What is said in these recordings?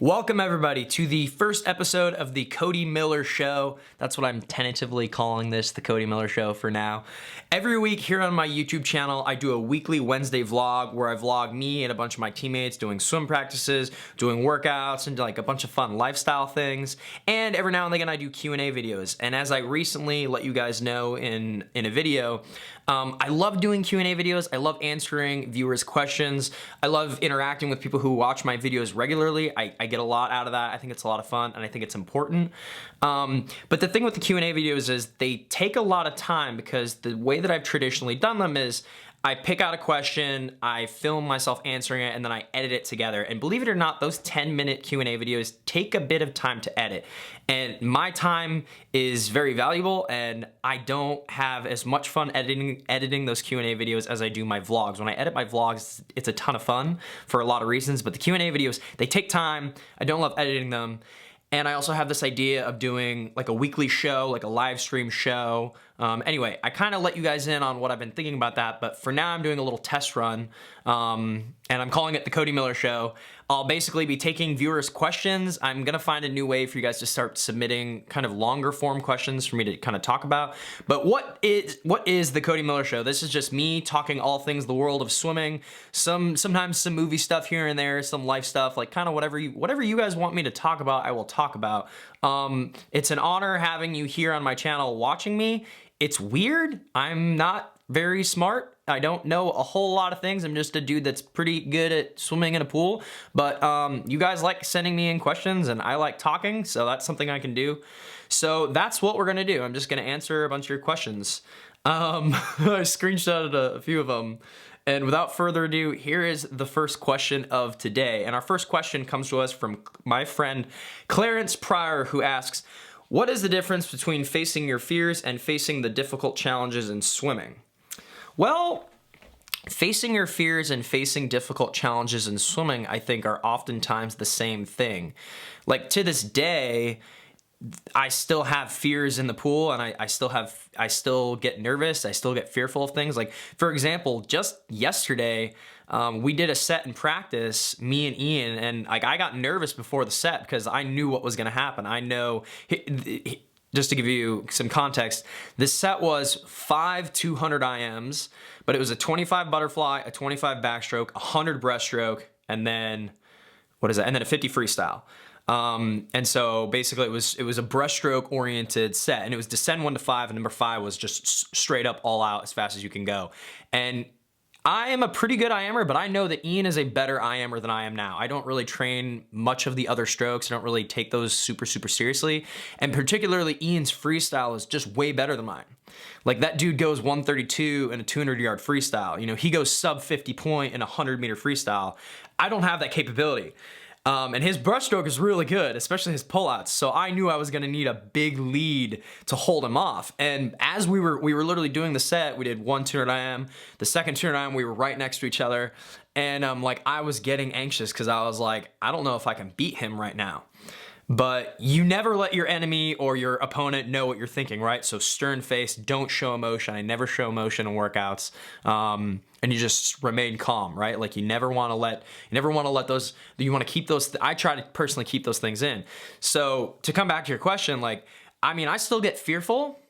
Welcome everybody to the first episode of the Cody Miller Show. That's what I'm tentatively calling this, the Cody Miller Show for now. Every week here on my YouTube channel, I do a weekly Wednesday vlog where I vlog me and a bunch of my teammates doing swim practices, doing workouts, and like a bunch of fun lifestyle things. And every now and again I do Q&A videos. And as I recently let you guys know in a video, I love doing Q&A videos. I love answering viewers' questions. I love interacting with people who watch my videos regularly. I get a lot out of that. I think it's a lot of fun and I think it's important. But the thing with the Q&A videos is they take a lot of time because the way that I've traditionally done them is I pick out a question, I film myself answering it, and then I edit it together. And believe it or not, those 10-minute Q&A videos take a bit of time to edit. And my time is very valuable, and I don't have as much fun editing those Q&A videos as I do my vlogs. When I edit my vlogs, it's a ton of fun for a lot of reasons, but the Q&A videos, they take time. I don't love editing them. And I also have this idea of doing like a weekly show, like a live stream show. Anyway, I kind of let you guys in on what I've been thinking about that, but for now I'm doing a little test run, and I'm calling it the Cody Miller Show. I'll basically be taking viewers' questions. I'm gonna find a new way for you guys to start submitting kind of longer form questions for me to kind of talk about. But what is the Cody Miller Show? This is just me talking all things the world of swimming, sometimes some movie stuff here and there, some life stuff, like kind of whatever you guys want me to talk about, I will talk about. It's an honor having you here on my channel watching me. It's weird. I'm not very smart. I don't know a whole lot of things. I'm just a dude that's pretty good at swimming in a pool. But you guys like sending me in questions and I like talking, so that's something I can do. So that's what we're gonna do. I'm just gonna answer a bunch of your questions. I screenshotted a few of them. And without further ado, here is the first question of today. And our first question comes to us from my friend Clarence Pryor, who asks, what is the difference between facing your fears and facing the difficult challenges in swimming? Well, facing your fears and facing difficult challenges in swimming, I think, are oftentimes the same thing. Like, to this day, I still have fears in the pool, and I still get nervous. I still get fearful of things. Like, for example, just yesterday, we did a set in practice, me and Ian, and like I got nervous before the set because I knew what was going to happen. I know, just to give you some context, this set was 5 200 IMs, but it was a 25 butterfly, a 25 backstroke, 100 breaststroke, and then, what is that? And then a 50 freestyle. And so basically it was a breaststroke oriented set, and it was descend 1 to 5, and number 5 was just straight up all out as fast as you can go. And I am a pretty good IMer, but I know that Ian is a better IMer than I am now. I don't really train much of the other strokes. I don't really take those super seriously. And particularly Ian's freestyle is just way better than mine. Like, that dude goes 132 in a 200-yard freestyle. You know, he goes sub 50 point in a 100-meter freestyle. I don't have that capability. And his breaststroke is really good, especially his pullouts. So I knew I was gonna need a big lead to hold him off. And as we were literally doing the set, we did one 200 IM, the second 200 IM, we were right next to each other. And like, I was getting anxious because I was like, I don't know if I can beat him right now. But you never let your enemy or your opponent know what you're thinking, right? So stern face, don't show emotion. I never show emotion in workouts. And you just remain calm, right? Like, you never want to let those, you want to keep those, I try to personally keep those things in. So to come back to your question, like, I mean, I still get fearful.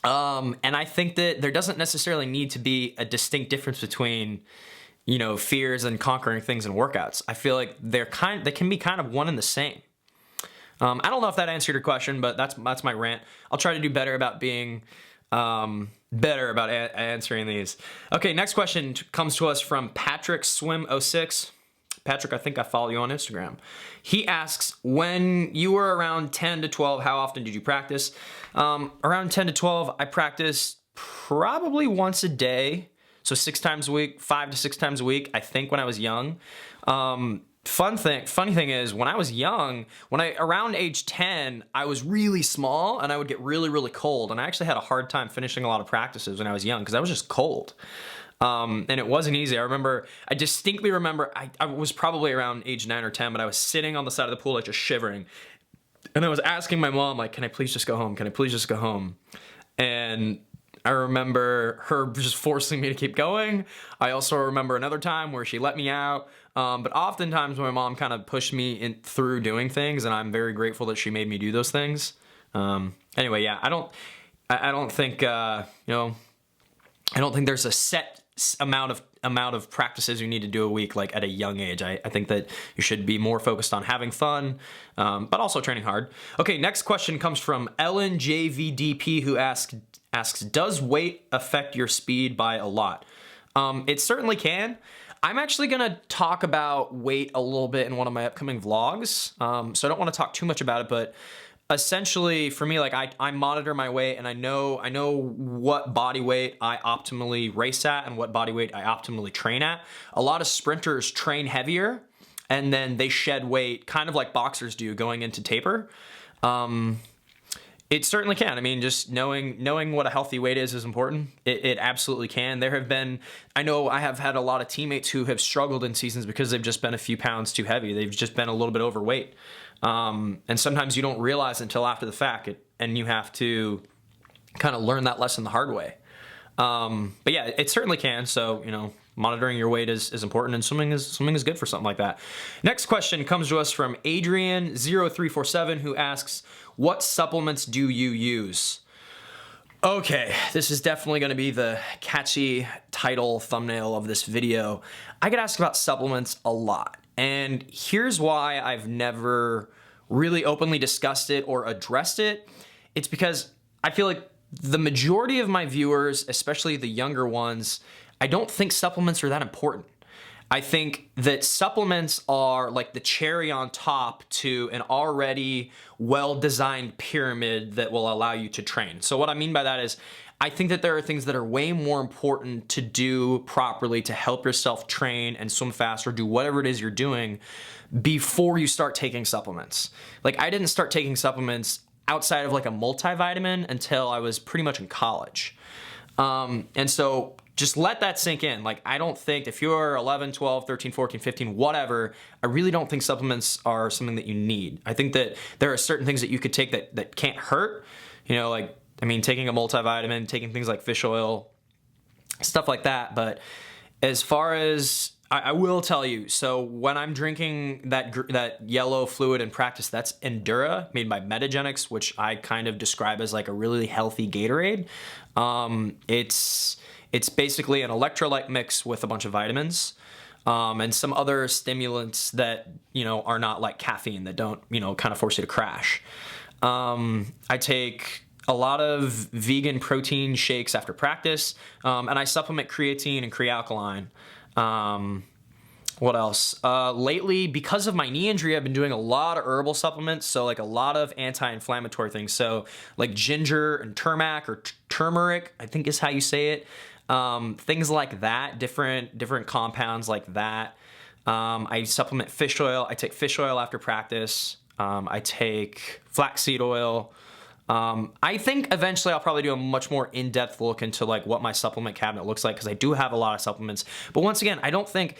And I think that there doesn't necessarily need to be a distinct difference between, you know, fears and conquering things in workouts. I feel like they can be kind of one and the same. I don't know if that answered your question, but that's my rant. I'll try to do better about being better about answering these. Okay, next question comes to us from Patrick Swim06. Patrick, I think I follow you on Instagram. He asks, when you were around 10 to 12, how often did you practice? Around 10 to 12, I practiced probably once a day. So 6 times a week, 5 to 6 times a week, I think, when I was young. Funny thing is, when I was young, around age 10, I was really small and I would get really cold. And I actually had a hard time finishing a lot of practices when I was young because I was just cold. And it wasn't easy. I distinctly remember, I was probably around age 9 or 10, but I was sitting on the side of the pool, like, just shivering. And I was asking my mom, like, can I please just go home? Can I please just go home? And I remember her just forcing me to keep going. I also remember another time where she let me out. But oftentimes my mom kind of pushed me through doing things, and I'm very grateful that she made me do those things. Anyway, yeah, I don't think, I don't think there's a set amount of practices you need to do a week, like at a young age. I think that you should be more focused on having fun, but also training hard. Okay, next question comes from Ellen JVDP, who asks, does weight affect your speed by a lot? It certainly can. I'm actually gonna talk about weight a little bit in one of my upcoming vlogs, so I don't want to talk too much about it, but essentially for me, like I monitor my weight, and I know what body weight I optimally race at and what body weight I optimally train at. A lot of sprinters train heavier and then they shed weight kind of like boxers do going into taper. It certainly can. I mean, just knowing what a healthy weight is important. It absolutely can. I know I have had a lot of teammates who have struggled in seasons because they've just been a few pounds too heavy. They've just been a little bit overweight. And sometimes you don't realize until after the fact, and you have to kind of learn that lesson the hard way. But yeah, it certainly can. So, monitoring your weight is important, and swimming is good for something like that. Next question comes to us from Adrian0347, who asks, what supplements do you use? Okay, this is definitely going to be the catchy title thumbnail of this video. I get asked about supplements a lot, and here's why I've never really openly discussed it or addressed it. It's because I feel like the majority of my viewers, especially the younger ones, I don't think supplements are that important. I think that supplements are like the cherry on top to an already well-designed pyramid that will allow you to train. So what I mean by that is, I think that there are things that are way more important to do properly to help yourself train and swim fast or do whatever it is you're doing before you start taking supplements. Like, I didn't start taking supplements outside of like a multivitamin until I was pretty much in college. And so just let that sink in. Like, I don't think if you're 11, 12, 13, 14, 15, whatever, I really don't think supplements are something that you need. I think that there are certain things that you could take that can't hurt. Taking a multivitamin, taking things like fish oil, stuff like that. But as far as, I will tell you, so when I'm drinking that yellow fluid in practice, that's Endura, made by Metagenics, which I kind of describe as like a really healthy Gatorade. It's basically an electrolyte mix with a bunch of vitamins, and some other stimulants that, are not like caffeine, that don't, kind of force you to crash. I take a lot of vegan protein shakes after practice, and I supplement creatine and crealkaline. What else? Lately, because of my knee injury, I've been doing a lot of herbal supplements, so like a lot of anti-inflammatory things. So like ginger and turmeric, or turmeric, I think is how you say it. Things like that, different compounds like that. I supplement fish oil. I take fish oil after practice. I take flaxseed oil. I think eventually I'll probably do a much more in-depth look into like what my supplement cabinet looks like, because I do have a lot of supplements. But once again, I don't think,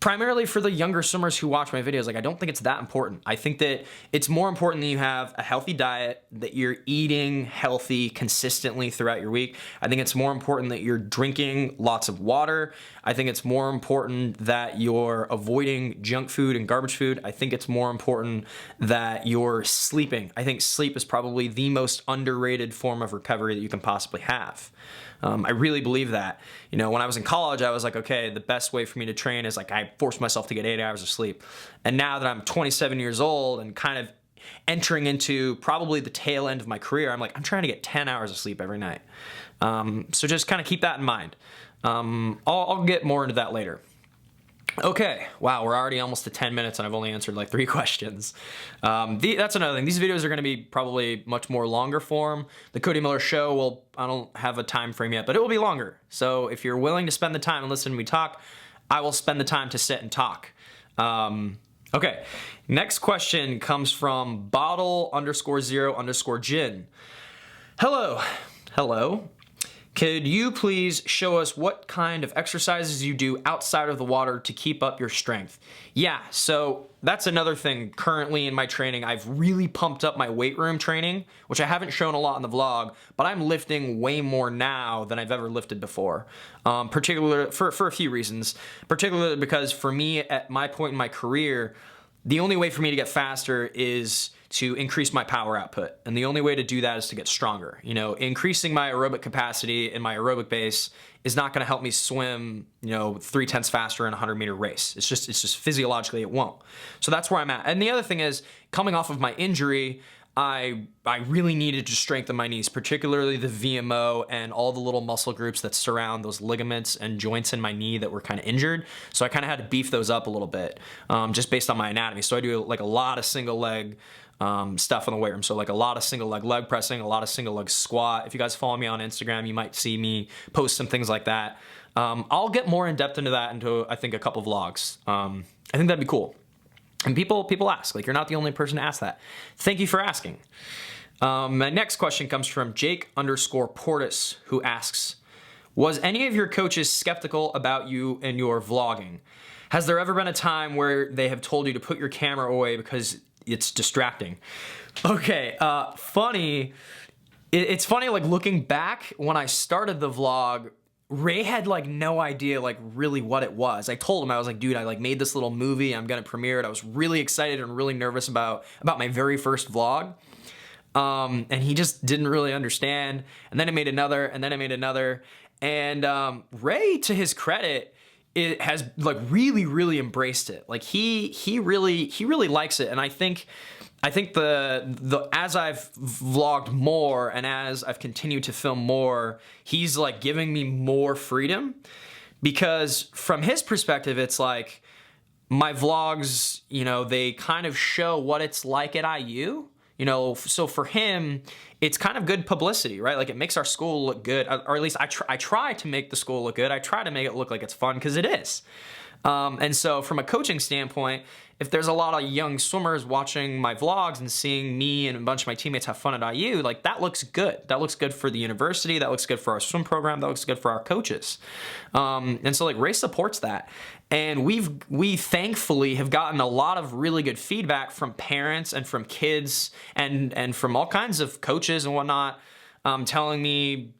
primarily for the younger swimmers who watch my videos, like, I don't think it's that important. I think that it's more important that you have a healthy diet, that you're eating healthy consistently throughout your week. I think it's more important that you're drinking lots of water. I think it's more important that you're avoiding junk food and garbage food. I think it's more important that you're sleeping. I think sleep is probably the most underrated form of recovery that you can possibly have. I really believe that. When I was in college, I was like, okay, the best way for me to train is like I forced myself to get 8 hours of sleep. And now that I'm 27 years old and kind of entering into probably the tail end of my career, I'm like, I'm trying to get 10 hours of sleep every night. So just kind of keep that in mind. I'll get more into that later. Okay, wow, we're already almost to 10 minutes and I've only answered like 3 questions. That's another thing. These videos are gonna be probably much more longer form. The Cody Miller Show I don't have a time frame yet, but it will be longer. So if you're willing to spend the time and listen to me talk, I will spend the time to sit and talk. Okay, next question comes from bottle_0_gin. Hello. Could you please show us what kind of exercises you do outside of the water to keep up your strength? Yeah, so that's another thing currently in my training. I've really pumped up my weight room training, which I haven't shown a lot in the vlog, but I'm lifting way more now than I've ever lifted before. Particularly for a few reasons. Particularly because for me, at my point in my career, the only way for me to get faster is to increase my power output. And the only way to do that is to get stronger. You know, increasing my aerobic capacity in my aerobic base is not gonna help me swim, 3/10 faster in a 100-meter race. It's just physiologically it won't. So that's where I'm at. And the other thing is, coming off of my injury, I really needed to strengthen my knees, particularly the VMO and all the little muscle groups that surround those ligaments and joints in my knee that were kind of injured. So I kind of had to beef those up a little bit, just based on my anatomy. So I do like a lot of single leg stuff on the weight room. So like a lot of single leg pressing, a lot of single leg squat. If you guys follow me on Instagram, you might see me post some things like that. I'll get more in depth into that into, I think, a couple vlogs. I think that'd be cool. And people ask, like, you're not the only person to ask that. Thank you for asking. My next question comes from Jake_Portis, who asks, was any of your coaches skeptical about you and your vlogging? Has there ever been a time where they have told you to put your camera away because it's distracting? Okay, funny. It's funny, like, looking back, when I started the vlog, Ray had like no idea like really what it was. I told him, I was like, dude, I like made this little movie, I'm gonna premiere it. I was really excited and really nervous about my very first vlog. And he just didn't really understand. And then I made another, and then I made another. And Ray, to his credit, it has like really embraced it. Like he really likes it. And I think the as I've vlogged more and as I've continued to film more, he's like giving me more freedom, because from his perspective, it's like my vlogs, they kind of show what it's like at IU. So for him, it's kind of good publicity, right? Like it makes our school look good, or at least I try to make the school look good. I try to make it look like it's fun, because it is. And so from a coaching standpoint, if there's a lot of young swimmers watching my vlogs and seeing me and a bunch of my teammates have fun at IU, like that looks good. That looks good for the university. That looks good for our swim program. That looks good for our coaches. And so like Ray supports that. And we thankfully have gotten a lot of really good feedback from parents and from kids and from all kinds of coaches and whatnot, telling me,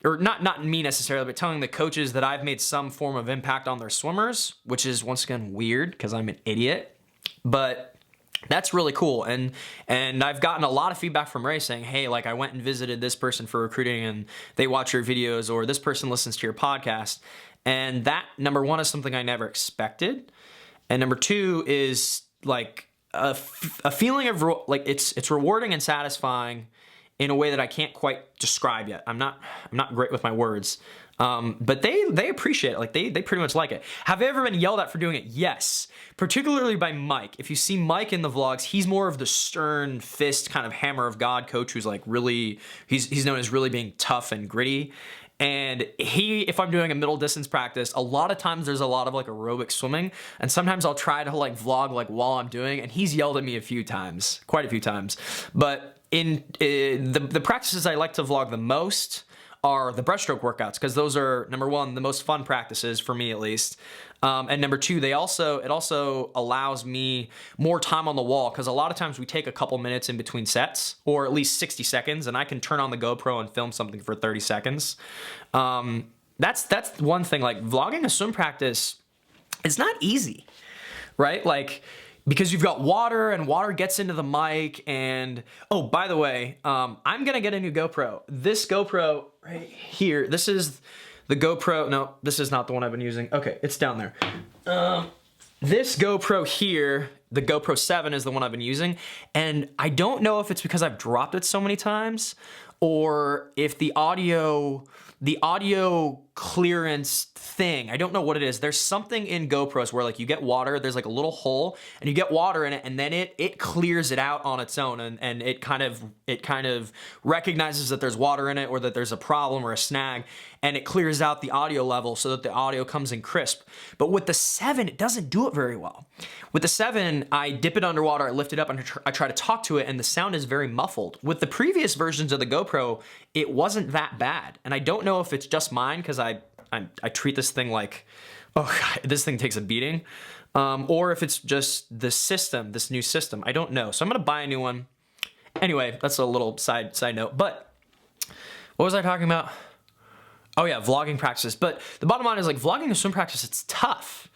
or not me necessarily, but telling the coaches that I've made some form of impact on their swimmers, which is once again weird because I'm an idiot, but that's really cool. And I've gotten a lot of feedback from Ray saying, hey, like I went and visited this person for recruiting and they watch your videos, or this person listens to your podcast. And that, number one, is something I never expected. And number two is like a feeling of like it's rewarding and satisfying in a way that I can't quite describe yet. I'm not great with my words. But they appreciate it. Like they pretty much like it. Have I ever been yelled at for doing it? Yes. Particularly by Mike. If you see Mike in the vlogs, he's more of the stern fist kind of hammer of God coach who's like really, he's known as really being tough and gritty. And if I'm doing a middle distance practice, a lot of times there's a lot of like aerobic swimming, and sometimes I'll try to like vlog like while I'm doing, and he's yelled at me quite a few times. But in the practices I like to vlog the most are the breaststroke workouts, because those are, number one, the most fun practices for me at least. And number two, it also allows me more time on the wall, because a lot of times we take a couple minutes in between sets, or at least 60 seconds, and I can turn on the GoPro and film something for 30 seconds. That's one thing. Like vlogging a swim practice, it's not easy, right? Like, because you've got water, and water gets into the mic. And oh, by the way, I'm gonna get a new GoPro. This GoPro right here, this is the GoPro. No, this is not the one I've been using. Okay, it's down there. This GoPro here, the GoPro 7, is the one I've been using. And I don't know if it's because I've dropped it so many times, or if the audio clearance thing. I don't know what it is. There's something in GoPros where like you get water, there's like a little hole and you get water in it, and then it clears it out on its own, and it kind of recognizes that there's water in it or that there's a problem or a snag, and it clears out the audio level so that the audio comes in crisp. But with the 7, it doesn't do it very well. With the 7, I dip it underwater, I lift it up, and I try to talk to it, and the sound is very muffled. With the previous versions of the GoPro, it wasn't that bad. And I don't know if it's just mine, because I treat this thing like, oh God, this thing takes a beating, or if it's just the system, this new system. I don't know. So I'm gonna buy a new one. Anyway, that's a little side note. But what was I talking about? Oh yeah, vlogging practices. But the bottom line is, like, vlogging and swim practice, it's tough.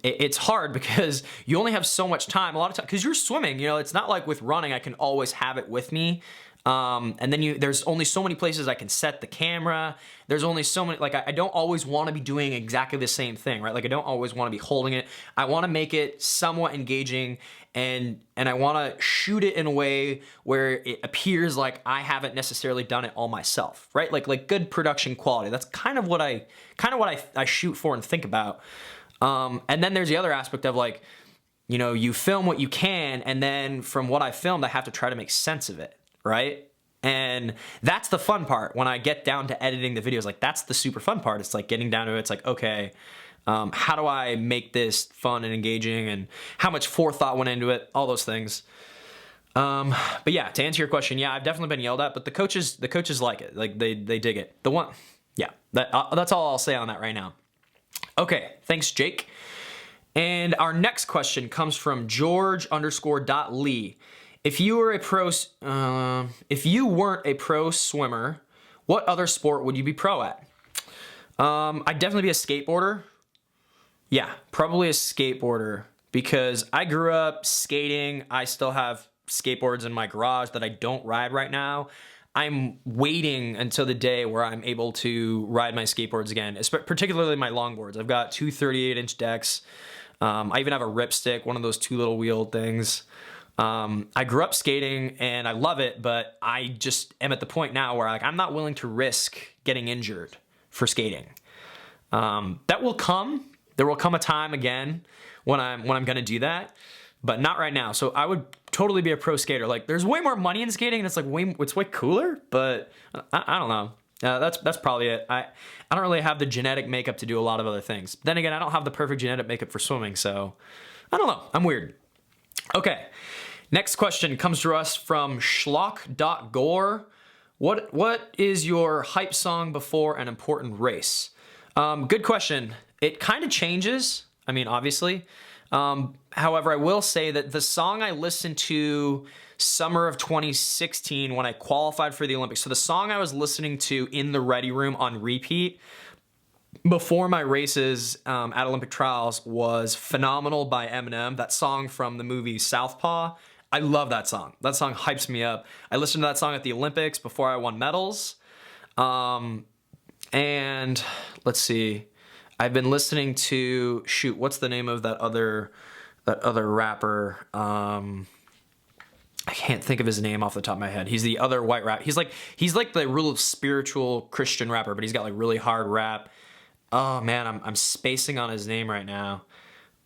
It's hard because you only have so much time. A lot of time, because you're swimming, you know, it's not like with running, I can always have it with me. And then there's only so many places I can set the camera. There's only so many, like, I don't always want to be doing exactly the same thing, right? Like, I don't always want to be holding it. I want to make it somewhat engaging, and I want to shoot it in a way where it appears like I haven't necessarily done it all myself, right? Like good production quality. That's kind of what I shoot for and think about. And then there's the other aspect of, like, you know, you film what you can, and then from what I filmed, I have to try to make sense of it, right? And that's the fun part. When I get down to editing the videos, like, that's the super fun part. It's like getting down to it. It's like, okay, how do I make this fun and engaging, and how much forethought went into it, all those things. But yeah, to answer your question, yeah, I've definitely been yelled at, but the coaches like it. Like, they dig it. Yeah, that's all I'll say on that right now. Okay, thanks, Jake. And our next question comes from George_.Lee. If you weren't a pro swimmer, what other sport would you be pro at? I'd definitely be a skateboarder. Yeah, probably a skateboarder, because I grew up skating. I still have skateboards in my garage that I don't ride right now. I'm waiting until the day where I'm able to ride my skateboards again, particularly my longboards. I've got two 38-inch decks. I even have a ripstick, one of those 2 little wheeled things. I grew up skating and I love it, but I just am at the point now where, like, I'm not willing to risk getting injured for skating. That will come. There will come a time again when I'm gonna do that, but not right now. So I would totally be a pro skater. Like, there's way more money in skating, and it's like it's way cooler, but I don't know. That's probably it. I don't really have the genetic makeup to do a lot of other things. Then again, I don't have the perfect genetic makeup for swimming, so I don't know. I'm weird. Okay, next question comes to us from schlock.gore. What is your hype song before an important race? Good question. It kind of changes. I mean, obviously. However, I will say that the song I listened to summer of 2016 when I qualified for the Olympics, so the song I was listening to in the ready room on repeat before my races at Olympic trials was Phenomenal by Eminem, that song from the movie Southpaw. I love that song. That song hypes me up. I listened to that song at the Olympics before I won medals. And let's see. I've been listening to, shoot, what's the name of that other rapper? I can't think of his name off the top of my head. He's the other white rap. He's like the real spiritual Christian rapper, but he's got like really hard rap. Oh man, I'm spacing on his name right now.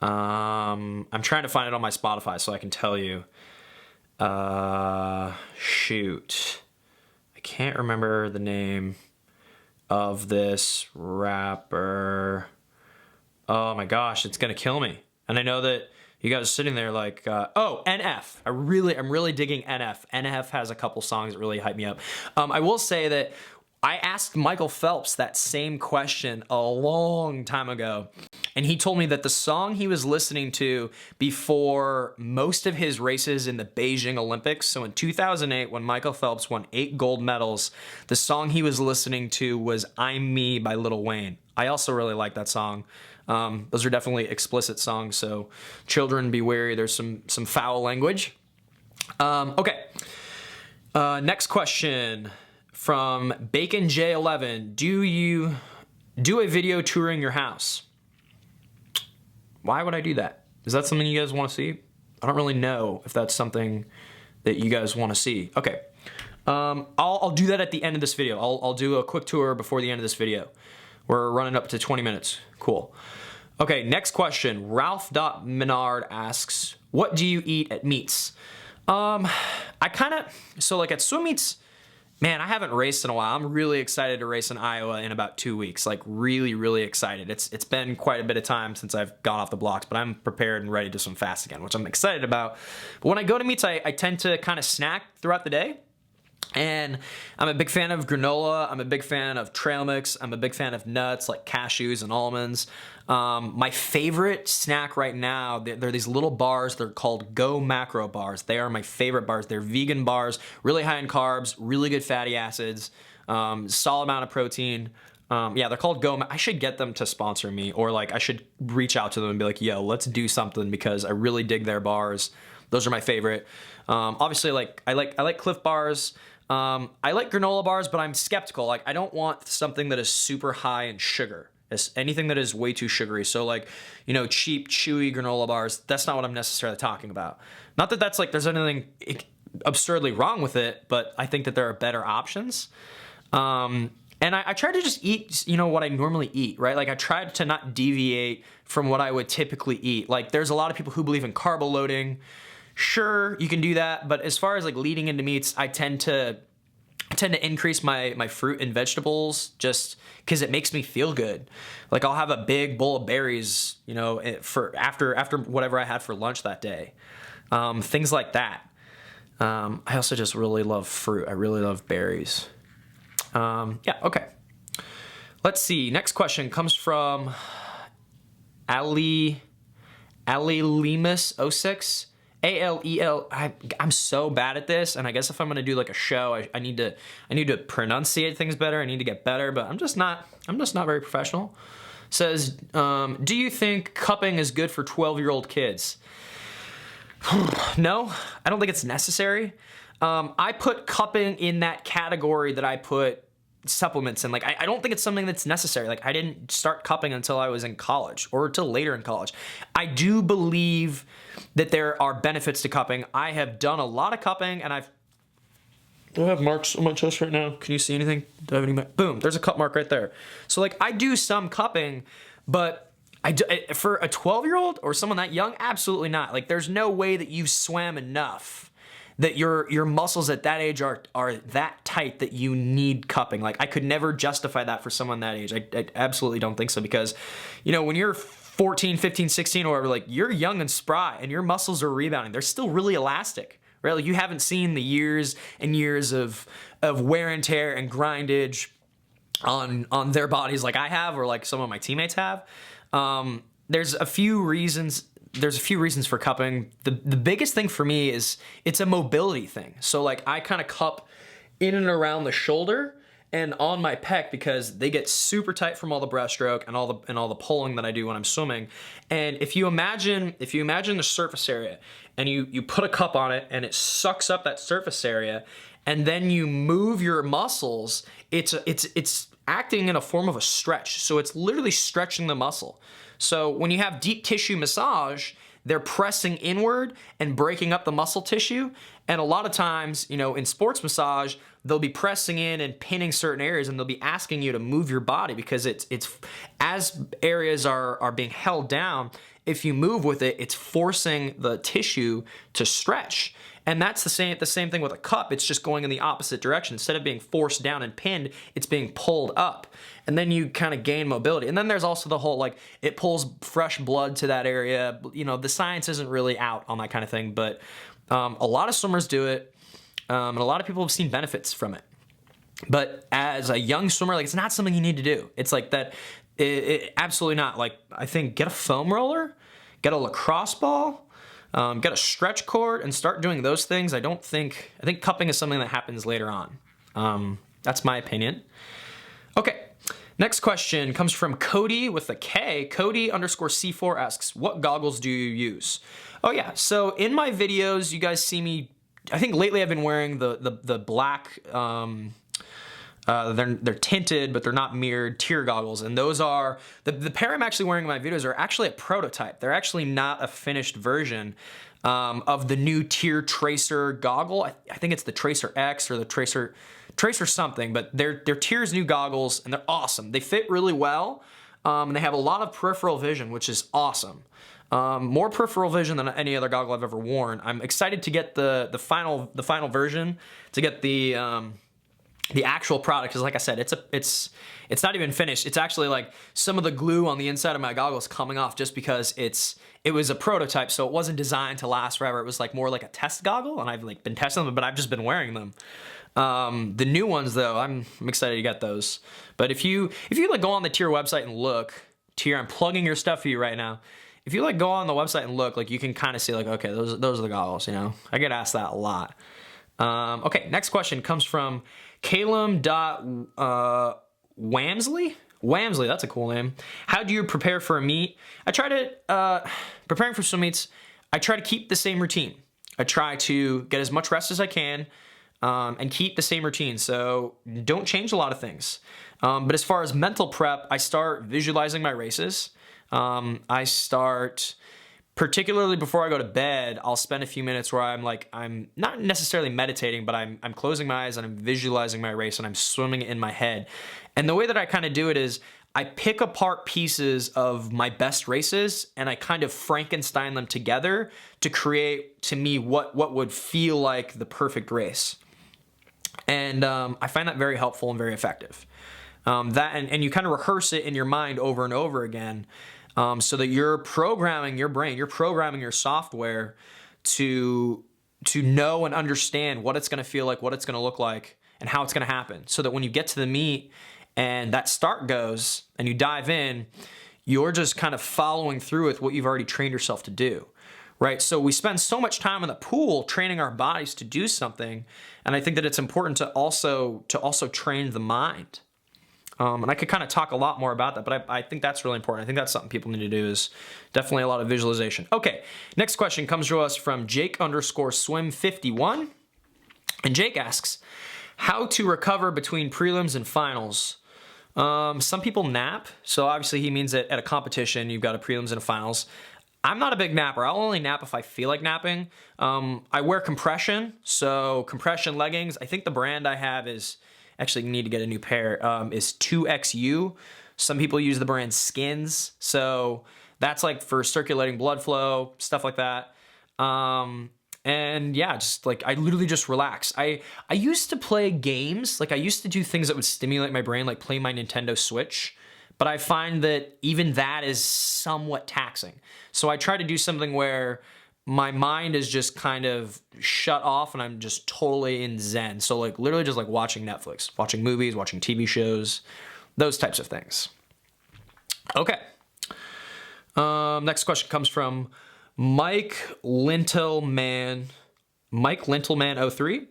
I'm trying to find it on my Spotify so I can tell you. Shoot. I can't remember the name of this rapper. Oh my gosh, it's gonna kill me. And I know that you guys are sitting there like, oh, NF. I'm really digging NF. NF has a couple songs that really hype me up. I will say that I asked Michael Phelps that same question a long time ago, and he told me that the song he was listening to before most of his races in the Beijing Olympics, so in 2008 when Michael Phelps won 8 gold medals, the song he was listening to was I'm Me by Lil Wayne. I also really like that song. Those are definitely explicit songs, so children be wary, there's some foul language. Okay, next question. From BaconJ11, do you do a video touring your house? Why would I do that? Is that something you guys want to see? I don't really know if that's something that you guys want to see. Okay, I'll do that at the end of this video. I'll do a quick tour before the end of this video. We're running up to 20 minutes. Cool. Okay, next question. Ralph.Menard asks, what do you eat at meets? So like at swim meets, man, I haven't raced in a while. I'm really excited to race in Iowa in about 2 weeks. Like really, really excited. It's been quite a bit of time since I've gone off the blocks, but I'm prepared and ready to swim fast again, which I'm excited about. But when I go to meets, I tend to kind of snack throughout the day. And I'm a big fan of granola. I'm a big fan of trail mix. I'm a big fan of nuts like cashews and almonds. My favorite snack right now, they're these little bars. They're called Go Macro bars. They are my favorite bars. They're vegan bars, really high in carbs, really good fatty acids, solid amount of protein. Yeah, they're called Go. I should get them to sponsor me, or like I should reach out to them and be like, yo, let's do something, because I really dig their bars. Those are my favorite. Obviously, like I like Cliff bars. I like granola bars, but I'm skeptical. Like, I don't want something that is super high in sugar. It's anything that is way too sugary. So like, you know, cheap, chewy granola bars, that's not what I'm necessarily talking about. Not that that's like, there's anything absurdly wrong with it, but I think that there are better options. And I try to just eat, you know, what I normally eat, right? Like I tried to not deviate from what I would typically eat. Like there's a lot of people who believe in carb loading. Sure, you can do that, but as far as like leading into meats, I tend to increase my fruit and vegetables just because it makes me feel good. Like I'll have a big bowl of berries, you know, for after whatever I had for lunch that day. Things like that. I also just really love fruit. I really love berries. Yeah, okay. Let's see. Next question comes from Ali Lemus06. A-L-E-L. I'm so bad at this, and I guess if I'm gonna do like a show, I need to pronunciate things better. I need to get better, but I'm just not very professional. Says, do you think cupping is good for 12-year-old kids? No, I don't think it's necessary. I put cupping in that category that I put supplements in. Like I don't think it's something that's necessary. Like I didn't start cupping until I was in college or until later in college. I do believe that there are benefits to cupping. I have done a lot of cupping, and do I have marks on my chest right now? Can you see anything? Do I have any? Boom, there's a cup mark right there. So like I do some cupping, but for a 12-year-old or someone that young, absolutely not. Like there's no way that you've swam enough that your muscles at that age are that tight that you need cupping. Like I could never justify that for someone that age. I absolutely don't think so, because, you know, when you're 14, 15, 16 or whatever, like you're young and spry and your muscles are rebounding. They're still really elastic, right? Like you haven't seen the years and years of wear and tear and grindage on their bodies like I have, or like some of my teammates have. There's a few reasons for cupping. The biggest thing for me is it's a mobility thing. So like I kind of cup in and around the shoulder and on my pec, because they get super tight from all the breaststroke and all the pulling that I do when I'm swimming. And if you imagine the surface area and you put a cup on it and it sucks up that surface area, and then you move your muscles, it's acting in a form of a stretch. So it's literally stretching the muscle. So when you have deep tissue massage, they're pressing inward and breaking up the muscle tissue. And a lot of times, you know, in sports massage, they'll be pressing in and pinning certain areas, and they'll be asking you to move your body, because it's as areas are being held down, if you move with it, it's forcing the tissue to stretch. And that's the same thing with a cup. It's just going in the opposite direction. Instead of being forced down and pinned, it's being pulled up. And then you kind of gain mobility. And then there's also the whole, like, it pulls fresh blood to that area. You know, the science isn't really out on that kind of thing, but a lot of swimmers do it, and a lot of people have seen benefits from it. But as a young swimmer, like, it's not something you need to do. It's like that, absolutely not. Like, I think get a foam roller, get a lacrosse ball, get a stretch cord, and start doing those things. I think cupping is something that happens later on. That's my opinion. Okay, next question comes from Cody with a K. Cody_C4 asks, what goggles do you use? Oh yeah, so in my videos, you guys see me, I think lately I've been wearing the black, they're tinted, but they're not mirrored tear goggles. And those are, the pair I'm actually wearing in my videos are actually a prototype. They're actually not a finished version. of the new Tier Tracer goggle. I think it's the Tracer X or the Tracer something, but they're Tier's new goggles, and they're awesome. They fit really well, and they have a lot of peripheral vision, which is awesome. More peripheral vision than any other goggle I've ever worn. I'm excited to get the final version, to get the actual product, because like I said, it's not even finished. It's actually like some of the glue on the inside of my goggles coming off, just because it was a prototype, so it wasn't designed to last forever. It was like more like a test goggle, and I've like been testing them, but I've just been wearing them. The new ones though, I'm excited to get those. But if you like go on the Tier website and look, Tier, I'm plugging your stuff for you right now. If you like go on the website and look, like you can kind of see like, okay, those are the goggles, you know? I get asked that a lot. Okay, next question comes from Calum.Wamsley. Wamsley, that's a cool name. How do you prepare for a meet? I try to, preparing for swim meets, I try to keep the same routine. I try to get as much rest as I can, and keep the same routine. So don't change a lot of things. But as far as mental prep, I start visualizing my races. I start, particularly before I go to bed, I'll spend a few minutes where I'm not necessarily meditating, but I'm closing my eyes and I'm visualizing my race and I'm swimming it in my head. And the way that I kind of do it is I pick apart pieces of my best races and I kind of Frankenstein them together to create, to me, what would feel like the perfect race. And I find that very helpful and very effective. And you kind of rehearse it in your mind over and over again, so that you're programming your brain, you're programming your software to know and understand what it's going to feel like, what it's going to look like, and how it's going to happen. So that when you get to the meet and that start goes and you dive in, you're just kind of following through with what you've already trained yourself to do. Right? So we spend so much time in the pool training our bodies to do something, and I think that it's important to also train the mind. And I could kind of talk a lot more about that, but I think that's really important. I think that's something people need to do, is definitely a lot of visualization. Okay, next question comes to us from Jake_swim51. And Jake asks, how to recover between prelims and finals? Some people nap, so obviously he means that at a competition, you've got a prelims and a finals. I'm not a big napper. I'll only nap if I feel like napping. I wear compression, so compression leggings. I think the brand I have is, actually need to get a new pair, is 2XU. Some people use the brand Skins, so that's like for circulating blood flow, stuff like that. And yeah, just like, I literally just relax. I used to play games, like I used to do things that would stimulate my brain, like play my Nintendo Switch, but I find that even that is somewhat taxing. So I try to do something where my mind is just kind of shut off and I'm just totally in zen. So like literally just like watching Netflix, watching movies, watching TV shows, those types of things. Okay. Next question comes from Mike Lintelman 03.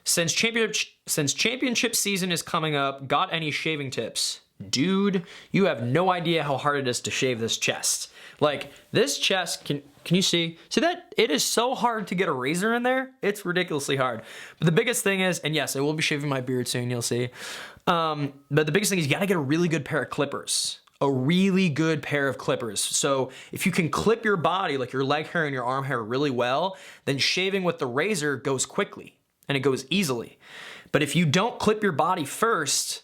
Since championship season is coming up, got any shaving tips? Dude, you have no idea how hard it is to shave this chest. Like this chest, can you see that? It is so hard to get a razor in there. It's ridiculously hard. But the biggest thing is, and yes, I will be shaving my beard soon, you'll see. But the biggest thing is you gotta get a really good pair of clippers. A really good pair of clippers. So if you can clip your body, like your leg hair and your arm hair really well, then shaving with the razor goes quickly and it goes easily. But if you don't clip your body first,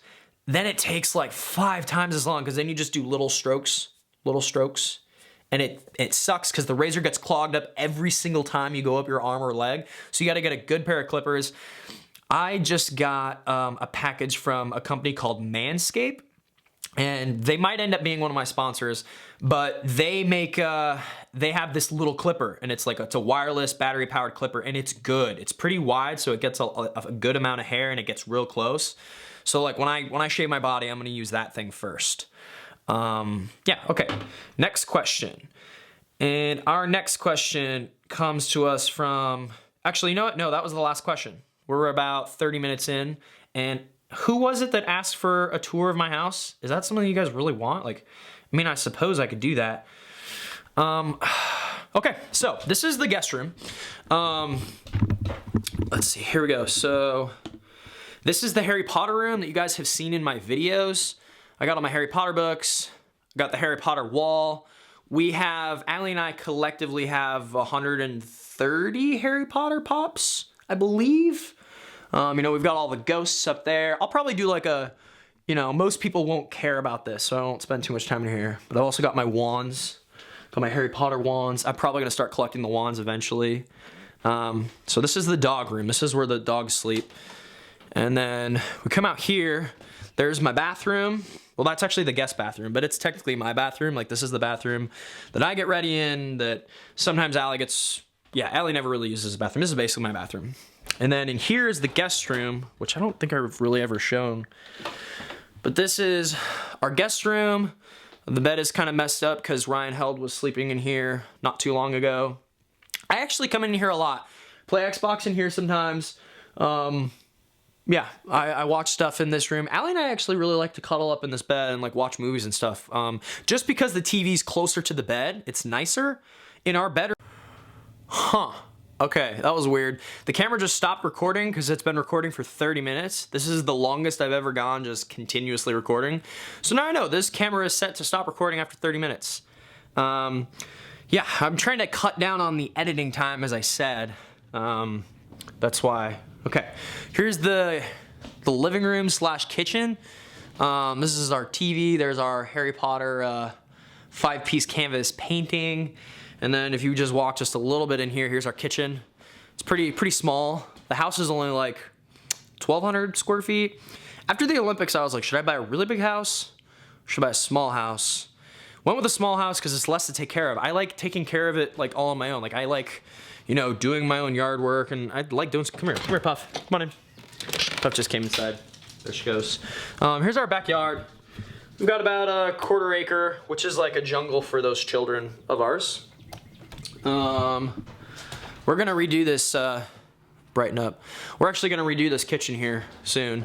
then it takes like 5 times as long, because then you just do little strokes, and it sucks because the razor gets clogged up every single time you go up your arm or leg. So you got to get a good pair of clippers. I just got a package from a company called Manscaped, and they might end up being one of my sponsors, but they make they have this little clipper, and it's a wireless battery powered clipper, and it's good. It's pretty wide, so it gets a good amount of hair and it gets real close. So like when I shave my body, I'm gonna use that thing first. Yeah, okay. Next question. And our next question comes to us from, actually, you know what? No, that was the last question. We're about 30 minutes in, and who was it that asked for a tour of my house? Is that something you guys really want? Like, I mean, I suppose I could do that. Okay, so this is the guest room. Let's see, here we go. So this is the Harry Potter room that you guys have seen in my videos. I got all my Harry Potter books, got the Harry Potter wall. We have, Allie and I collectively have 130 30 Harry Potter pops, I believe. You know, we've got all the ghosts up there. I'll probably do like a, you know, most people won't care about this, so I won't spend too much time in here. But I've also got my wands, got my Harry Potter wands. I'm probably gonna start collecting the wands eventually. So this is the dog room. This is where the dogs sleep. And then we come out here, there's my bathroom. Well, that's actually the guest bathroom, but it's technically my bathroom. Like, this is the bathroom that I get ready in, that sometimes Allie gets, yeah, Allie never really uses the bathroom. This is basically my bathroom. And then in here is the guest room, which I don't think I've really ever shown. But this is our guest room. The bed is kind of messed up because Ryan Held was sleeping in here not too long ago. I actually come in here a lot. Play Xbox in here sometimes. Yeah, I watch stuff in this room. Allie and I actually really like to cuddle up in this bed and like watch movies and stuff. Just because the TV's closer to the bed, it's nicer. In our bedroom. Huh. Okay, that was weird. The camera just stopped recording because it's been recording for 30 minutes. This is the longest I've ever gone just continuously recording. So now I know this camera is set to stop recording after 30 minutes. Yeah, I'm trying to cut down on the editing time, as I said. That's why. Okay, here's the living room slash kitchen. This is our TV. There's our Harry Potter 5-piece canvas painting. And then if you just walk just a little bit in here, here's our kitchen. It's pretty small. The house is only like 1,200 square feet. After the Olympics, I was like, should I buy a really big house? Or should I buy a small house? Went with a small house because it's less to take care of. I like taking care of it like all on my own. Like, I like, you know, doing my own yard work, and I like doing, come here, Puff, come on in. Puff just came inside. There she goes. Here's our backyard. We've got about a 1/4 acre, which is like a jungle for those children of ours. We're gonna redo this, brighten up. We're actually gonna redo this kitchen here soon.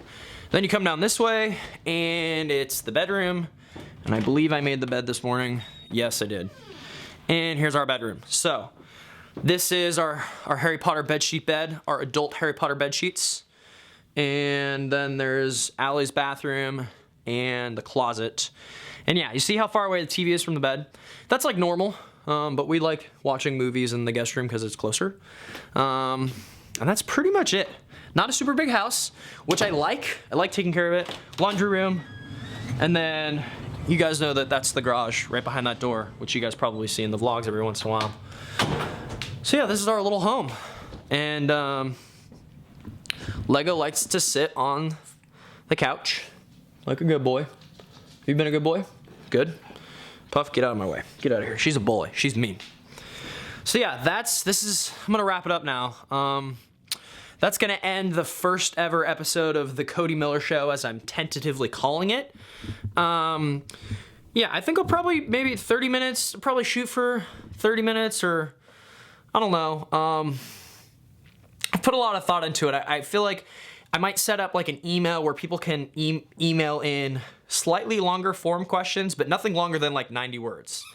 Then you come down this way, and it's the bedroom. And I believe I made the bed this morning. Yes, I did. And here's our bedroom. So, this is our Harry Potter bedsheet bed, our adult Harry Potter bed sheets. And then there's Allie's bathroom and the closet. And yeah, you see how far away the TV is from the bed? That's like normal, but we like watching movies in the guest room because it's closer. And that's pretty much it. Not a super big house, which I like. I like taking care of it. Laundry room. And then you guys know that that's the garage right behind that door, which you guys probably see in the vlogs every once in a while. So yeah, this is our little home. And Lego likes to sit on the couch like a good boy. Have you been a good boy? Good. Puff, get out of my way. Get out of here. She's a bully. She's mean. So yeah, I'm gonna wrap it up now. That's gonna end the first ever episode of the Cody Miller Show, as I'm tentatively calling it. Yeah, I think I'll probably, maybe 30 minutes, probably shoot for 30 minutes, or I don't know. I've put a lot of thought into it. I feel like I might set up like an email where people can email in slightly longer form questions, but nothing longer than like 90 words.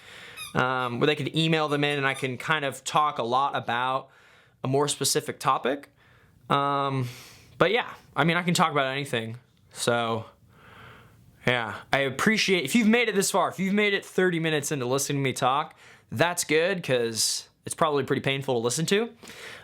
Where they could email them in, and I can kind of talk a lot about a more specific topic. But yeah, I mean, I can talk about anything. So yeah, I appreciate, if you've made it this far, if you've made it 30 minutes into listening to me talk, that's good, because it's probably pretty painful to listen to.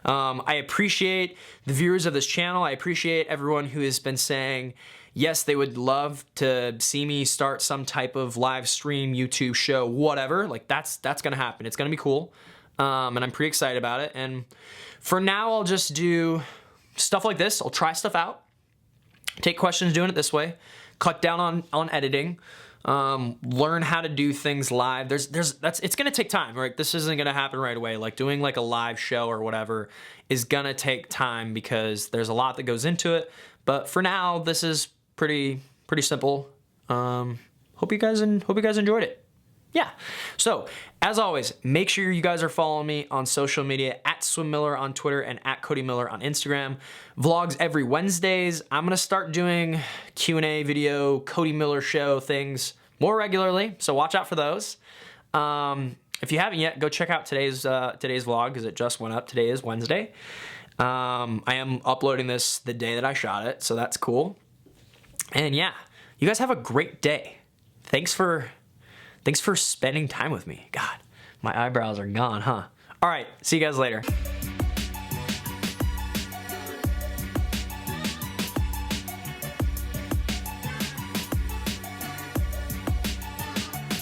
I appreciate the viewers of this channel. I appreciate everyone who has been saying, yes, they would love to see me start some type of live stream, YouTube show, whatever. Like, that's gonna happen. It's gonna be cool. And I'm pretty excited about it. And for now, I'll just do stuff like this. I'll try stuff out, take questions doing it this way, cut down on editing, learn how to do things live. It's gonna take time, right? This isn't gonna happen right away. Like, doing like a live show or whatever is gonna take time because there's a lot that goes into it. But for now, this is pretty simple. Hope you guys enjoyed it. Yeah. So, as always, make sure you guys are following me on social media, at SwimMiller on Twitter and at Cody Miller on Instagram. Vlogs every Wednesdays. I'm going to start doing Q&A video, Cody Miller Show things more regularly, so watch out for those. If you haven't yet, go check out today's vlog, because it just went up. Today is Wednesday. I am uploading this the day that I shot it, so that's cool. And yeah, you guys have a great day. Thanks for spending time with me. God, my eyebrows are gone, huh? All right, see you guys later.